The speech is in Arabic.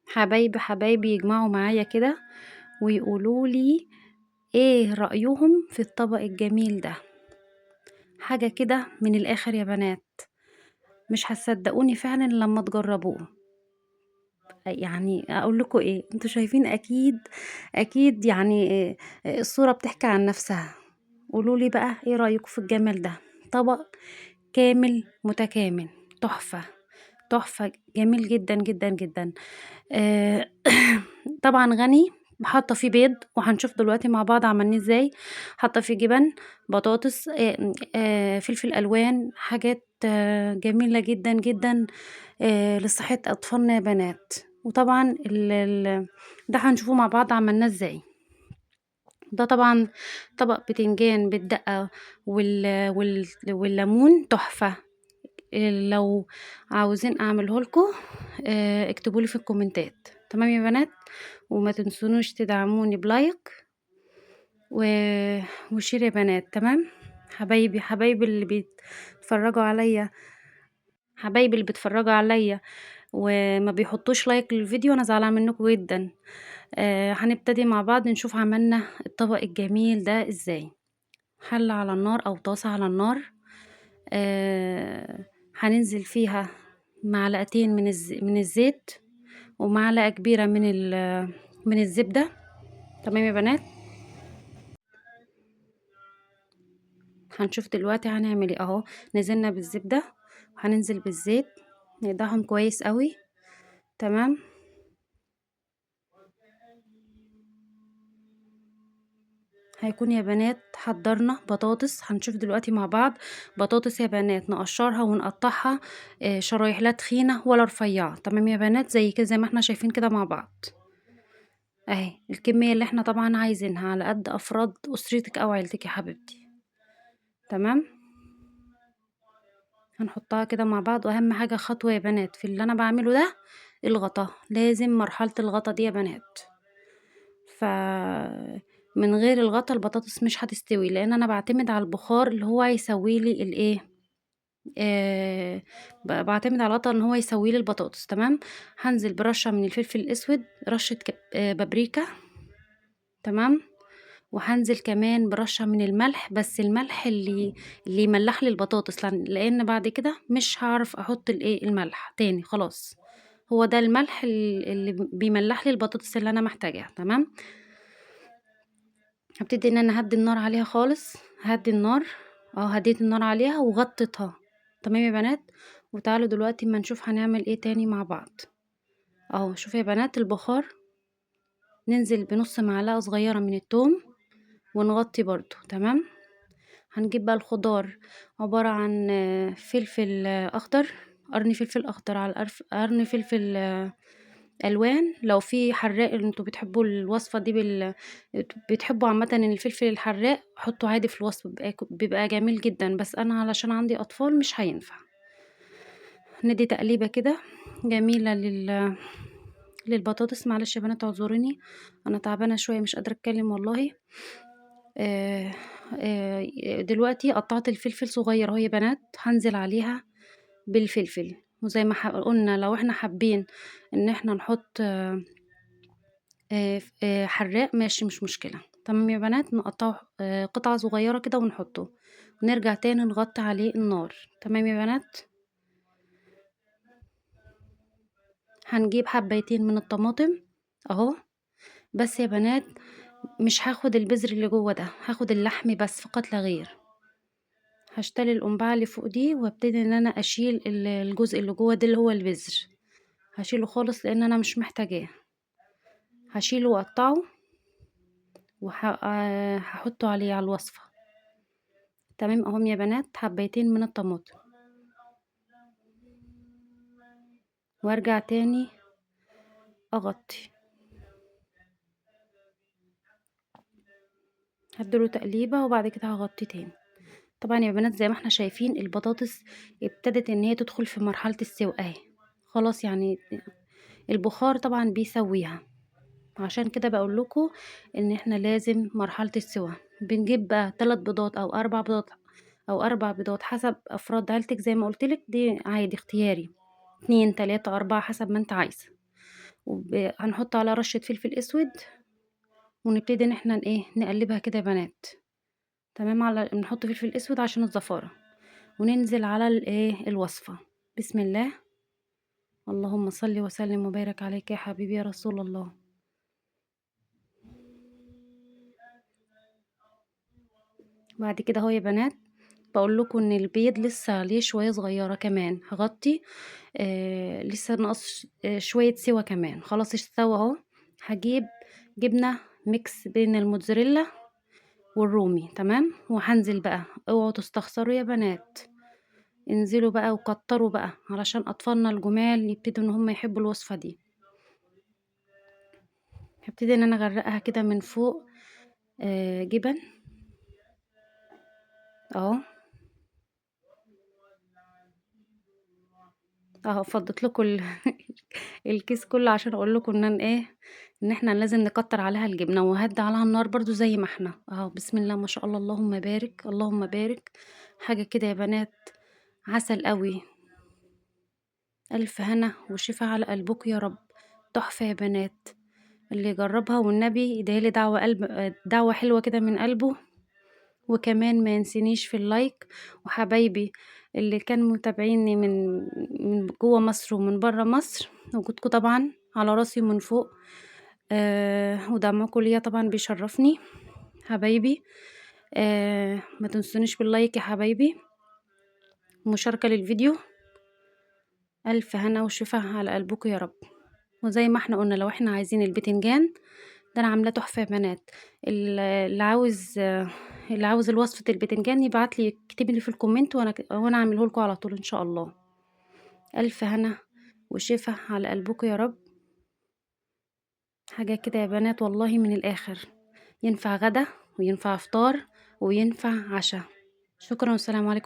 حبايبي حبايبي يجمعوا معايا كده ويقولوا لي ايه رأيهم في الطبق الجميل ده. حاجة كده من الآخر يا بنات، مش هتصدقوني فعلا لما تجربوه. يعني اقول لكم ايه، انتوا شايفين اكيد يعني الصورة بتحكي عن نفسها. قولوا لي بقى ايه رأيكم في الجمال ده. طبق كامل متكامل، تحفة تحفة، جميل جدا جدا جدا. آآ طبعًا غني، حاطة فيه بيض وهنشوف دلوقتي مع بعض عملناه إزاي، حاطة فيه جبن، بطاطس، فلفل ألوان، حاجات جميلة جدًا، جدًا لصحة أطفالنا يا بنات. وطبعًا ده هنشوفه مع بعض عملناه إزاي. ده طبعًا طبق بتنجان بالدقة والليمون تحفة. لو عاوزين أعمله لكم اكتبوا لي في الكومنتات، تمام يا بنات؟ وما تنسونوش تدعموني بلايك و وشير يا بنات، تمام؟ حبايبي اللي بيتفرجوا عليا، حبايبي اللي بيتفرجوا عليا وما بيحطوش لايك للفيديو، أنا زعلانة منكم جدًا. هنبتدي مع بعض نشوف عملنا الطبق الجميل ده إزاي. حلة على النار أو طاسة على النار، هننزل فيها معلقتين من الزيت ومعلقة كبيرة من الزبدة، تمام يا بنات؟ هنشوف دلوقتي هنعمل ايه اهو. نزلنا بالزبدة وهننزل بالزيت، نقدحهم كويس قوي، تمام. هيكون يا بنات حضرنا بطاطس، هنشوف دلوقتي مع بعض. بطاطس يا بنات نقشرها ونقطعها شرايح، لا تخينة ولا رفيعة، تمام يا بنات؟ زي كده زي ما احنا شايفين كده مع بعض اهي الكمية اللي احنا طبعا عايزينها على قد افراد اسرتك او عيلتك يا حبيبتي، تمام. هنحطها كده مع بعض، واهم حاجة خطوة يا بنات في اللي انا بعمله ده، الغطا. لازم مرحلة الغطا دي يا بنات، ف من غير الغطا البطاطس مش هتستوي، لان انا بعتمد على البخار اللي هو يسوي لي الايه، بعتمد على الغطا ان هو يسوي لي البطاطس، تمام. هنزل برشة من الفلفل الاسود، رشة بابريكا، تمام. وهانزل كمان برشة من الملح، بس الملح اللي يملح لي البطاطس، لان بعد كده مش هعرف احط الملح تاني خلاص. هو ده الملح اللي بيملح لي البطاطس اللي انا محتاجاها، تمام. هبتدي ان انا اهدي النار عليها خالص، هدي النار، هديت النار عليها وغطيتها، تمام يا بنات. وتعالوا دلوقتي ما نشوف هنعمل ايه تاني مع بعض. اهو شوفوا يا بنات البخار، ننزل بنص معلقة صغيرة من الثوم ونغطي برضو، تمام. هنجيب بقى الخضار، عبارة عن فلفل أخضر، قرن فلفل أخضر على قرن فلفل ألوان. لو في حراق انتوا بتحبوا الوصفة دي بتحبوا عامة ان الفلفل الحراق حطوا عادي في الوصفة، بيبقى جميل جدا، بس أنا علشان عندي أطفال مش هينفع. ندي تقليبة كده جميلة للبطاطس. معلش يا بنات اعذروني، أنا تعبانة شوية مش قادرة أتكلم والله. آآ دلوقتي قطّعت الفلفل صغيّر أهو يا بنات، هانزل عليها بالفلفل، وزي ما قُلنا لو إحنا حابين إن إحنا نحط ف حراق ماشي مش مشكلة، تمام يا بنات. نقطّعه قطع صغيّرة كده ونحطه، ونرجع تاني نغطّي عليه النار، تمام يا بنات. هنجيب حبّايتين من الطماطم أهو، بس يا بنات مش هاخد البذر اللي جوّه ده، هاخد اللحم بس فقط لا غير. هاشتري القنبعة اللي فوق دي وابتدي ان انا اشيل الجزء اللي جوه ده اللي هو البذر، هشيله خالص لان انا مش محتاجاه. هشيله واقطعه وهحطه عليه على الوصفة، تمام. اهم يا بنات حبيتين من الطماطم، وارجع تاني اغطي، هديله تقليبة وبعد كده هغطي تاني. طبعا يا بنات زي ما احنا شايفين البطاطس ابتدت ان هي تدخل في مرحلة السوا اهي، خلاص يعني البخار طبعا بيسويها. عشان كده باقول لكم إن إحنا لازم مرحلة السوا. بنجيب بقى 3 بيضات أو 4 بيضات، أو 4 بيضات حسب أفراد عيلتِك زي ما قُلت لِك، دي عادي اختياري، 2، 3، 4 حسب ما أنتِ عايزة. هنحط عليها رشة فلفل اسود، ونبتدي إن إحنا نقلبها كده يا بنات. تمام، نحط فلفل اسود عشان الزفارة، وننزل على الوصفة. بسم الله. اللهم صل وسلم وبارك عليك يا حبيبي يا رسول الله. بعد كده اهو يا بنات، باقول لكم إن البيض لسه عليه شوية صغيرة كمان، هاغطّي لسه ناقص شوية سِوَى كمان، خلاص استوى أهو. هاجيب جبنة ميكس بين الموتزاريلا والرومي، تمام، وهانزل بقى. اوعوا تستخسروا يا بنات، انزلوا بقى وكتّروا بقى علشان أطفالنا الجُمال يبتدوا إن هُم يحبوا الوصفة دي. هابتدي إن أنا أغرّقها كده من فوق جبن أهو. أهو فضّيت لكم الكيس كلّه عشان أقول لكم إن أنا إن إحنا لازم نكتّر عليها الجبنة، وأهدّي عليها النار برضه زي ما إحنا، أهو بسم الله ما شاء الله، اللهم بارك، اللهم بارك. حاجة كده يا بنات عسل أوي. ألف هنا وشفا على قلبكم يا رب، تحفة يا بنات. اللي يجرّبها والنبي يدعي لي دعوة حلوة كده من قلبه. وكمان ما ينسينيش في اللايك. وحبايبي اللي كانوا متابعيني من جوّه مصر ومن برّه مصر، وجودكم طبعًا على راسي ومن فوق، ودعمكم ليّا طبعًا بيشرّفني حبايبي. ما تنسونيش باللايك يا حبايبي، ومشاركة للفيديو. ألف هنا وشفا على قلبكم يا رب. وزي ما إحنا قُلنا لو إحنا عايزين البتنجان ده أنا عاملاه تحفة يا بنات. اللي عاوز وصفة البتنجان يبعت لي، يكتب لي في الكومنت، وأنا أعمله لكم على طول إن شاء الله. ألف هنا وشفا على قلبكم يا رب. حاجة كده يا بنات والله من الآخر، ينفع غدا وينفع فطار وينفع عشا. شكرًا والسلام عليكم.